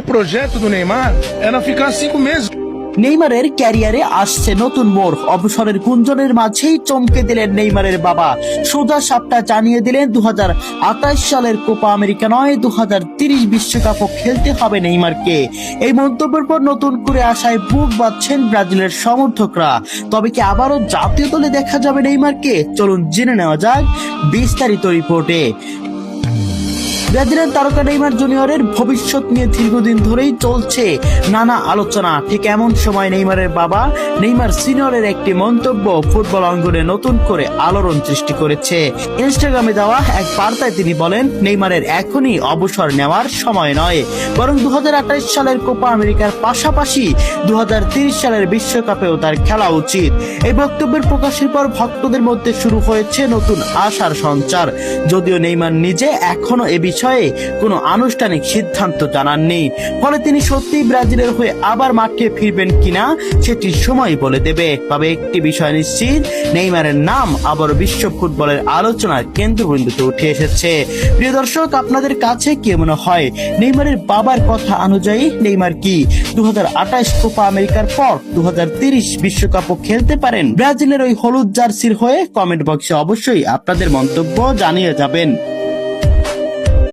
O projeto do Neymar era ficar 5 meses. নেইমারের ক্যারিয়ারে আসছে নতুন মোড়। অবসরের গুঞ্জনের মাঝেই চমকে দিলেন নেইমারের বাবা। সোজা সাপটা জানিয়ে দিলেন 2028 সালের কোপা আমেরিকা নয়, 2030 বিশ্বকাপও খেলতে হবে নেইমারকে। এই মন্তব্যের পর নতুন করে আশায় বুক বাঁধছেন ব্রাজিলের সমর্থকরা। তবে কি আবারও জাতীয় দলে দেখা যাবে নেইমারকে? চলুন জেনে নেওয়া যাক বিস্তারিত রিপোর্টে। ব্রাজিলের তারকা নেইমার জুনিয়রের ভবিষ্যৎ নিয়ে দীর্ঘদিন ধরেই চলছে নানা আলোচনা। ঠিক এমন সময় নেইমারের বাবা নেইমার সিনিয়রের একটি মন্তব্য ফুটবল অঙ্গনে নতুন করে আলোড়ন সৃষ্টি করেছে। ইনস্টাগ্রামে দেওয়া এক বার্তায় তিনি বলেন, নেইমারের এখনই অবসর নেওয়ার সময় নয়, বরং 2028 সালের কোপা আমেরিকার পাশাপাশি 2030 সালের বিশ্বকাপেও তার খেলা উচিত। এই বক্তব্যের প্রকাশের পর ভক্তদের মধ্যে শুরু হয়েছে নতুন আশার সঞ্চার। যদিও নেইমার নিজে এখনো এ বিষয়ে কোনো আনুষ্ঠানিক সিদ্ধান্ত জানাননি, ফলে তিনি সত্যিই ব্রাজিলের হয়ে আবার মাঠে ফিরবেন কিনা সেটি সময় বলে দেবে। তবে একটি বিষয় নিশ্চিত, নেইমারের নাম আবার বিশ্ব ফুটবলের আলোচনার কেন্দ্রবিন্দুতে উঠে এসেছে। প্রিয় দর্শক, আপনাদের কাছে কি মনে হয়, নেইমারের বাবার কথা অনুযায়ী নেইমার কি 2028 কোপা আমেরিকার পর 2030 বিশ্বকাপও খেলতে পারেন? ব্রাজিলের ওই হলুদ জার্সির হয়ে কমেন্ট বক্সে অবশ্যই আপনাদের মন্তব্য জানিয়ে যাবেন।